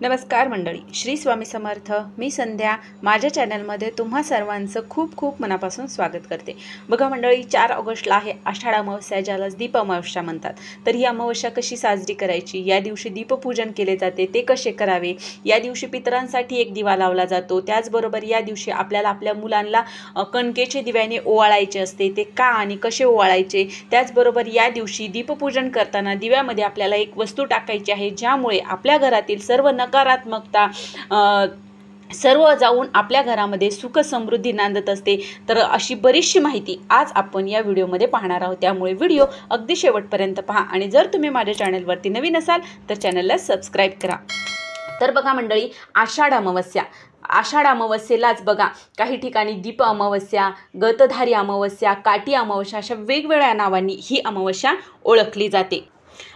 नमस्कार मंडळी, श्री स्वामी समर्थ. मी संध्या. माझ्या चॅनलमध्ये तुम्हा सर्वांचं खूप खूप मनापासून स्वागत करते. बघा मंडळी, 4 ऑगस्टला आहे आषाढ अमावस्या, ज्याला दीप अमावस्या म्हणतात. तर ही अमावस्या कशी साजरी करायची, या दिवशी दीपपूजन केले जाते, ते कसे करावे, या दिवशी पितरांसाठी एक दिवा लावला जातो. त्याचबरोबर या दिवशी आपल्याला आपल्या मुलांना कणकेचे दिव्याने ओवाळायचे असते, ते का आणि कसे ओवाळायचे. त्याचबरोबर या दिवशी दीपपूजन करताना दिव्यामध्ये आपल्याला एक वस्तू टाकायची आहे, ज्यामुळे आपल्या घरातील सर्व नकारात्मकता सर्व जाऊन आपल्या घरामध्ये सुख समृद्धी नांदत असते. तर अशी बरीचशी माहिती आज आपण या व्हिडिओमध्ये पाहणार आहोत. त्यामुळे व्हिडिओ अगदी शेवटपर्यंत पहा आणि जर तुम्ही माझ्या चॅनलवरती नवीन असाल तर चॅनलला सबस्क्राईब करा. तर बघा मंडळी, आषाढ अमावस्येलाच बघा काही ठिकाणी दीप अमावस्या, गतधारी अमावस्या, काटी अमावस्या अशा वेगवेगळ्या नावांनी ही अमावस्या ओळखली जाते.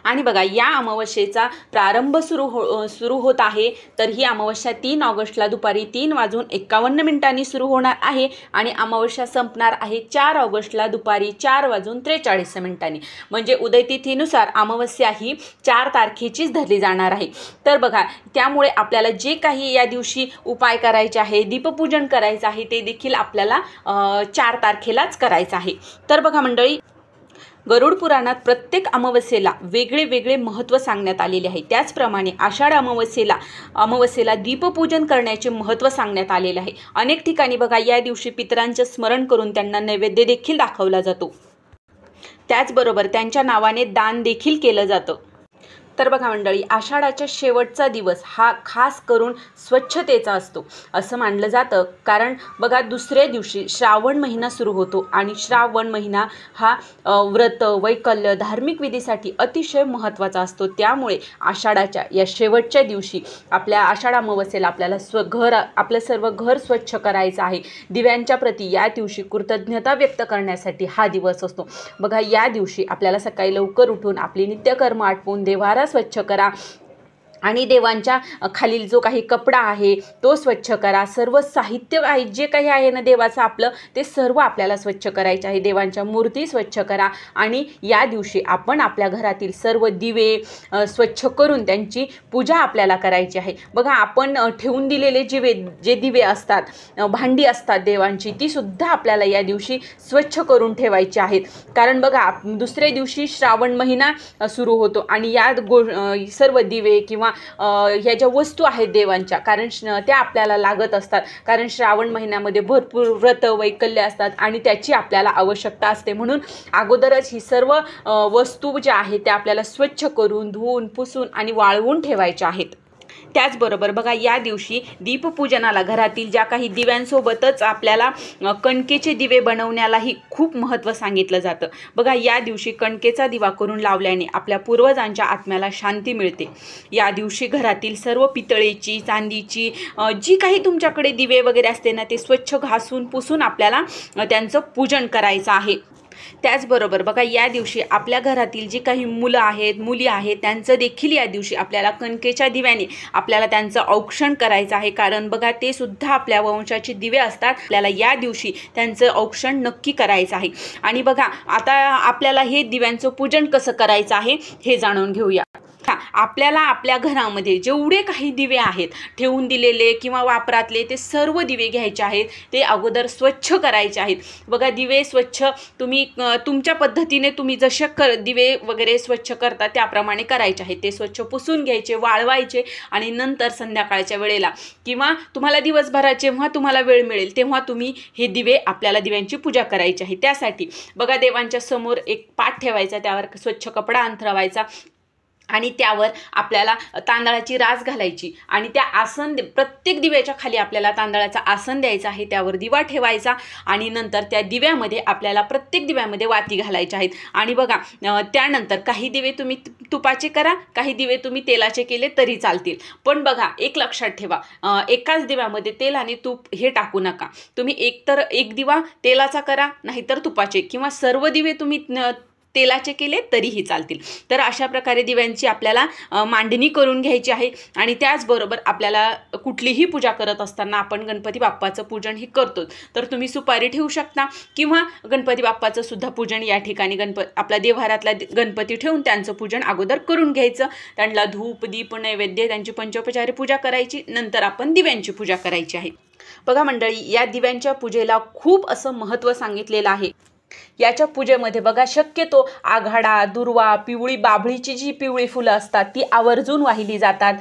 आणि बघा, या अमावस्येचा प्रारंभ सुरू होत आहे. तर ही अमावस्या 3 ऑगस्टला दुपारी 3:51 सुरू होणार आहे आणि अमावस्या संपणार आहे 4 ऑगस्टला दुपारी 4:43 म्हणजे उदयतिथीनुसार अमावस्या ही 4 तारखेचीच धरली जाणार आहे. तर बघा, त्यामुळे आपल्याला जे काही या दिवशी उपाय करायचे आहे, दीपपूजन करायचं आहे, ते देखील आपल्याला 4 तारखेलाच करायचं आहे. तर बघा मंडळी, गरुड पुराणात प्रत्येक अमावस्येला वेगळे वेगळे महत्त्व सांगण्यात आलेले आहे. त्याचप्रमाणे आषाढ अमावस्येला दीपपूजन करण्याचे महत्त्व सांगण्यात आलेले आहे. अनेक ठिकाणी बघा, या दिवशी पितरांचे स्मरण करून त्यांना नैवेद्य देखील दाखवला जातो. त्याचबरोबर त्यांच्या नावाने दान देखील केलं जातं. तर बघा मंडळी, आषाढाच्या शेवटचा दिवस हा खास करून स्वच्छतेचा असतो असं मानलं जातं. कारण बघा, दुसऱ्या दिवशी श्रावण महिना सुरू होतो आणि श्रावण महिना हा व्रत, वैकल्य, धार्मिक विधीसाठी अतिशय महत्त्वाचा असतो. त्यामुळे आषाढाच्या या शेवटच्या दिवशी आपल्या आषाढ अमावस्येला आपल्याला आपलं सर्व घर स्वच्छ करायचं आहे. दिव्यांच्या प्रती या दिवशी कृतज्ञता व्यक्त करण्यासाठी हा दिवस असतो. बघा, या दिवशी आपल्याला सकाळी लवकर उठून आपली नित्यकर्म आटपून देवारा स्वच्छ करा आणि देवांच्या खालील जो काही कपडा आहे तो स्वच्छ करा. सर्व साहित्य आहे, जे काही आहे ना देवाचं आपलं, ते सर्व आपल्याला स्वच्छ करायचे आहे. देवांच्या मूर्ती स्वच्छ करा आणि या दिवशी आपण आपल्या घरातील सर्व दिवे स्वच्छ करून त्यांची पूजा आपल्याला करायची आहे. बघा, आपण ठेवून दिलेले जे दिवे असतात, भांडी असतात देवांची, ती सुद्धा आपल्याला या दिवशी स्वच्छ करून ठेवायची आहेत. कारण बघा, दुसऱ्या दिवशी श्रावण महिना सुरू होतो आणि या सर्व दिवे किंवा ह्या ज्या वस्तू आहेत देवांच्या, कारण त्या आपल्याला लागत असतात. कारण श्रावण महिन्यामध्ये भरपूर व्रत, वैकल्य असतात आणि त्याची आपल्याला आवश्यकता असते. म्हणून अगोदरच ही सर्व वस्तू ज्या आहेत त्या आपल्याला स्वच्छ करून, धुवून, पुसून आणि वाळवून ठेवायच्या आहेत. त्याचबरोबर बघा, या दिवशी दीपपूजनाला घरातील ज्या काही दिव्यांसोबतच आपल्याला कणकेचे दिवे बनवण्यालाही खूप महत्त्व सांगितलं जातं. बघा, या दिवशी कणकेचा दिवा करून लावल्याने आपल्या पूर्वजांच्या आत्म्याला शांती मिळते. या दिवशी घरातील सर्व पितळेची, चांदीची जी काही तुमच्याकडे दिवे वगैरे असते ना, ते स्वच्छ घासून पुसून आपल्याला त्यांचं पूजन करायचं आहे. त्याचबरोबर बघा, या दिवशी आपल्या घरातील जी काही मुलं आहेत, मुली आहेत, त्यांचं देखील या दिवशी आपल्याला कणकेच्या दिव्याने आपल्याला त्यांचं औक्षण करायचं आहे. कारण बघा, ते सुद्धा आपल्या वंशाचे दिवे असतात. आपल्याला या दिवशी त्यांचं औक्षण नक्की करायचं आहे. आणि बघा, आता आपल्याला हे दिव्यांचं पूजन कसं करायचं आहे हे जाणून घेऊया. आपल्याला आपल्या घरामध्ये जेवढे काही दिवे आहेत ठेवून दिलेले किंवा वापरातले, ते सर्व दिवे घ्यायचे आहेत. ते अगोदर स्वच्छ करायचे आहेत. बघा, दिवे स्वच्छ तुम्ही तुमच्या पद्धतीने तुम्ही जसे दिवे वगैरे स्वच्छ करता त्याप्रमाणे करायचे आहेत. ते स्वच्छ पुसून घ्यायचे, वाळवायचे आणि नंतर संध्याकाळच्या वेळेला किंवा तुम्हाला दिवसभरात जेव्हा तुम्हाला वेळ मिळेल तेव्हा तुम्ही हे दिवे, आपल्याला दिव्यांची पूजा करायची आहे. त्यासाठी बघा, देवांच्या समोर एक पाट ठेवायचा, त्यावर स्वच्छ कपडा अंथरावायचा आणि त्यावर आपल्याला तांदळाची रास घालायची आणि त्या प्रत्येक दिव्याच्या खाली आपल्याला तांदळाचा आसन द्यायचा आहे. त्यावर दिवा ठेवायचा आणि नंतर त्या दिव्यामध्ये आपल्याला प्रत्येक दिव्यामध्ये वाती घालायच्या आहेत. आणि बघा, त्यानंतर काही दिवे तुम्ही तुपाचे करा, काही दिवे तुम्ही तेलाचे केले तरी चालतील. पण बघा, एक लक्षात ठेवा, एकाच दिव्यामध्ये तेल आणि तूप हे टाकू नका. तुम्ही एक दिवा तेलाचा करा, नाहीतर तुपाचे, किंवा सर्व दिवे तुम्ही तेलाचे केले तरीही चालतील. तर अशा प्रकारे दिव्यांची आपल्याला मांडणी करून घ्यायची आहे. आणि त्याचबरोबर आपल्याला कुठलीही पूजा करत असताना आपण गणपती बाप्पाचं पूजन ही करतो, तर तुम्ही सुपारी ठेवू शकता किंवा गणपती बाप्पाचं सुद्धा पूजन या ठिकाणी आपला देवघरातला गणपती ठेवून त्यांचं पूजन अगोदर करून घ्यायचं. त्यांना धूप दीप नैवेद्य त्यांची पंचोपचारी पूजा करायची, नंतर आपण दिव्यांची पूजा करायची आहे. बघा मंडळी, या दिव्यांच्या पूजेला खूप असं महत्त्व सांगितलेलं आहे. याच्या पूजेमध्ये बघा शक्यतो आघाडा, दुर्वा, पिवळी बाभळीची जी पिवळी फुलं असतात ती आवर्जून वाहिली जातात.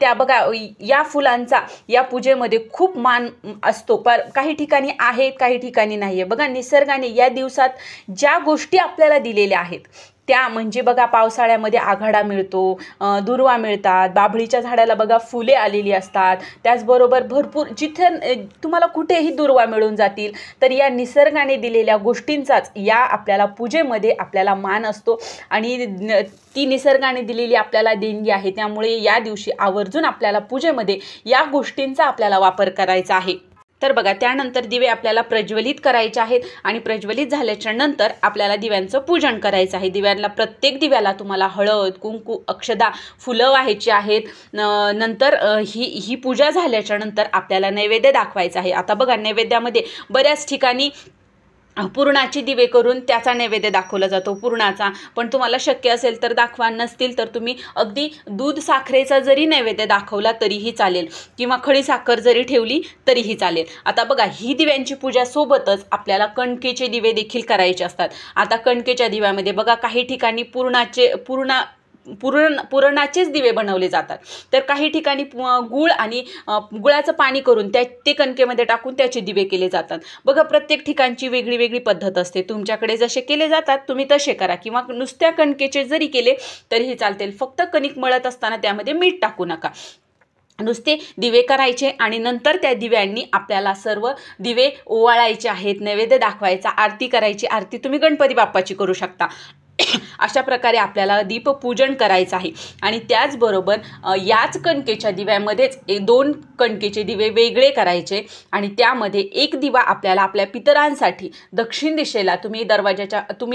त्या बघा या फुलांचा या पूजेमध्ये खूप मान असतो. पर काही ठिकाणी आहेत, काही ठिकाणी नाही आहे. बघा निसर्गाने या दिवसात ज्या गोष्टी आपल्याला दिलेल्या आहेत त्या म्हणजे बघा पावसाळ्यामध्ये आघाडा मिळतो, दुर्वा मिळतात, बाभळीच्या झाडाला बघा फुले आलेली असतात. त्याचबरोबर भरपूर जिथे तुम्हाला कुठेही दुर्वा मिळून जातील. तर या निसर्गाने दिलेल्या गोष्टींचाच या आपल्याला पूजेमध्ये आपल्याला मान असतो आणि ती निसर्गाने दिलेली आपल्याला देणगी आहे. त्यामुळे या दिवशी आवर्जून आपल्याला पूजेमध्ये या गोष्टींचा आपल्याला वापर करायचा आहे. तर बघा त्यानंतर दिवे आपल्याला प्रज्वलित करायचे आहेत आणि प्रज्वलित झाल्याच्या नंतर आपल्याला दिव्यांचं पूजन करायचं आहे. दिव्यांना प्रत्येक दिव्याला तुम्हाला हळद, कुंकू, अक्षदा, फुलं व्हायची आहेत. नंतर ही पूजा झाल्याच्या नंतर आपल्याला नैवेद्य दाखवायचा आहे. आता बघा नैवेद्यामध्ये बऱ्याच ठिकाणी पुरणाचे दिवे करून त्याचा नैवेद्य दाखवला जातो, पुरणाचा. पण तुम्हाला शक्य असेल तर दाखवा, नसतील तर तुम्ही अगदी दूध साखरेचा जरी नैवेद्य दाखवला तरीही चालेल किंवा खडी साखर जरी ठेवली तरीही चालेल. आता बघा ही दिव्यांची पूजा सोबतच आपल्याला कणकेचे दिवे देखील करायचे असतात. आता कणकेच्या दिव्यामध्ये बघा काही ठिकाणी पुरणाचेच दिवे बनवले जातात, तर काही ठिकाणी गूळ आणि गुळाचं पाणी करून ते कणकेमध्ये टाकून त्याचे दिवे केले जातात. बघा प्रत्येक ठिकाणची वेगळी वेगळी पद्धत असते. तुमच्याकडे जसे केले जातात तुम्ही तसे करा किंवा नुसत्या कणकेचे जरी केले तरीही चालतील. फक्त कणिक मळत असताना त्यामध्ये मीठ टाकू नका. नुसते दिवे करायचे आणि नंतर त्या दिव्यांनी आपल्याला सर्व दिवे ओवाळायचे आहेत, नैवेद्य दाखवायचा, आरती करायची. आरती तुम्ही गणपती बाप्पाची करू शकता. अशा प्रकारे आपल्याला दीपपूजन करायचं आहे. आणि त्याचबरोबर याच कणकेच्या दिव्यामध्येच 2 कणकेचे दिवे वेगळे करायचे आणि त्यामध्ये एक दिवा आपल्याला आपल्या पितरांसाठी दक्षिण दिशेला तुम्ही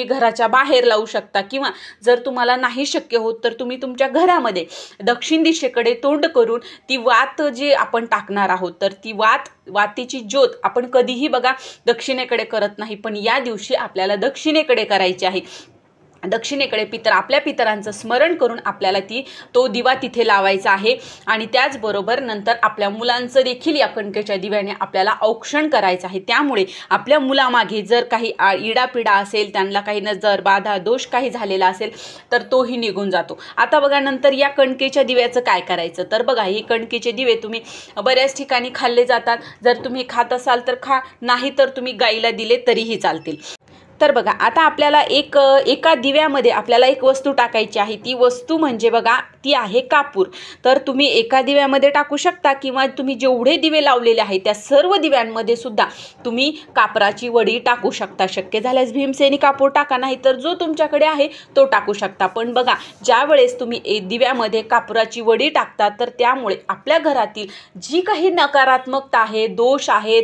घराच्या बाहेर लावू शकता किंवा जर तुम्हाला नाही शक्य होत तर तुम्ही तुमच्या घरामध्ये दक्षिण दिशेकडे तोंड करून ती वात जी आपण टाकणार आहोत तर ती वातीची ज्योत आपण कधीही बघा दक्षिणेकडे करत नाही, पण या दिवशी आपल्याला दक्षिणेकडे करायची आहे. दक्षिणेकडे आपल्या पितरांचं स्मरण करून आपल्याला तो दिवा तिथे लावायचा आहे. आणि त्याचबरोबर नंतर आपल्या मुलांचं देखील या कणकेच्या दिव्याने आपल्याला औक्षण करायचं आहे. त्यामुळे आपल्या मुलामागे जर काही इडापिडा असेल, त्यांना काही नजर बाधा दोष काही झालेला असेल तर तोही निघून जातो. आता बघा नंतर या कणकेच्या दिव्याचं काय करायचं, तर बघा हे कणकेचे दिवे तुम्ही बऱ्याच ठिकाणी खाल्ले जातात. जर तुम्ही खात असाल तर खा, नाही तर तुम्ही गाईला दिले तरीही चालतील. तर बघा आता आपल्याला एका दिव्यामध्ये आपल्याला एक वस्तू टाकायची आहे. ती वस्तू म्हणजे बघा ती आहे कापूर. तर तुम्ही एका दिव्यामध्ये टाकू शकता किंवा तुम्ही जेवढे दिवे लावलेले आहेत त्या सर्व दिव्यांमध्ये सुद्धा तुम्ही कापराची वडी टाकू शकता. शक्य झाल्यास भीमसेनी कापूर टाका, नाही तर जो तुमच्याकडे आहे तो टाकू शकता. पण बघा ज्या वेळेस तुम्ही दिव्यामध्ये कापराची वडी टाकता तर त्यामुळे आपल्या घरातील जी काही नकारात्मकता आहे, दोष आहेत,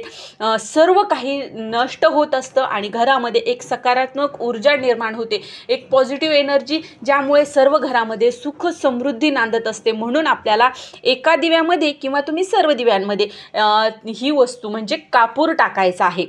सर्व काही नष्ट होत असतं आणि घरामध्ये एक सकारात्मक ऊर्जा निर्माण होते, एक पॉझिटिव्ह एनर्जी, ज्यामुळे सर्व घरामध्ये सुख समृद्धी नांदत असते. म्हणून आपल्याला एका दिव्यामध्ये किंवा तुम्ही सर्व दिव्यांमध्ये ही वस्तू म्हणजे कापूर टाकायचा आहे.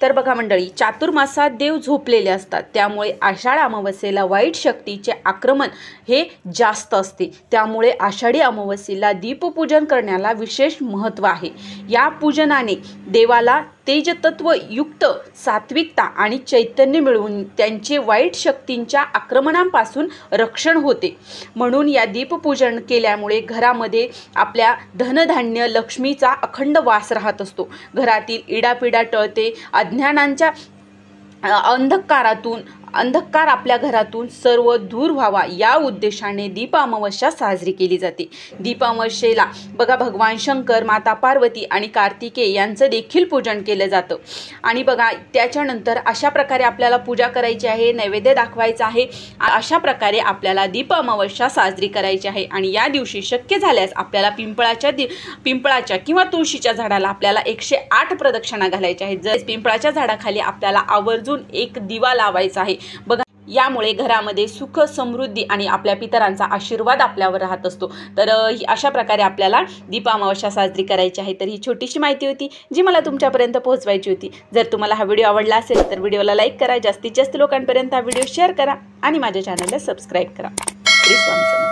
तर बघा मंडळी, चातुर्मासात देव झोपलेले असतात, त्यामुळे आषाढ अमावस्येला वाईट शक्तीचे आक्रमण हे जास्त असते. त्यामुळे आषाढी अमावस्येला दीपपूजन करण्याला विशेष महत्त्व आहे. या पूजनाने देवाला तेजतत्वयुक्त सात्विकता आणि चैतन्य मिळवून त्यांचे वाईट शक्तींच्या आक्रमणांपासून रक्षण होते. म्हणून या दीपपूजन केल्यामुळे घरामध्ये आपल्या धनधान्य लक्ष्मीचा अखंड वास राहत असतो. घरातील इडापिडा टळते. अज्ञानांच्या अंधकार आपल्या घरातून सर्व दूर व्हावा या उद्देशाने दीप अमावस्या साजरी केली जाते. दीप अमावस्येला बघा भगवान शंकर, माता पार्वती आणि कार्तिकेय यांचं देखील पूजन केलं जातं. आणि बघा त्याच्यानंतर अशा प्रकारे आपल्याला पूजा करायची आहे, नैवेद्य दाखवायचा आहे. अशा प्रकारे आपल्याला दीप अमावस्या साजरी करायची आहे. आणि या दिवशी शक्य झाल्यास आपल्याला पिंपळाच्या किंवा तुळशीच्या झाडाला आपल्याला 108 प्रदक्षिणा घालायच्या आहेत. जर पिंपळाच्या झाडाखाली आपल्याला आवर्जून एक दिवा लावायचा आहे. बघा यामुळे घरामध्ये सुख समृद्धी आणि आपल्या पितरांचा आशीर्वाद आपल्यावर राहत असतो। तर अशा प्रकारे आपल्याला दीप अमावस्या साजरी करायची आहे। तर ही छोटीशी माहिती होती जी मला तुमच्यापर्यंत पोहोचवायची होती। जर तुम्हाला हा व्हिडिओ आवडला असेल तर व्हिडिओला लाईक करा, जास्तीत जास्त लोकांपर्यंत हा व्हिडिओ शेअर करा आणि माझ्या चॅनलला सबस्क्राईब करा। श्री स्वामी समर्थ।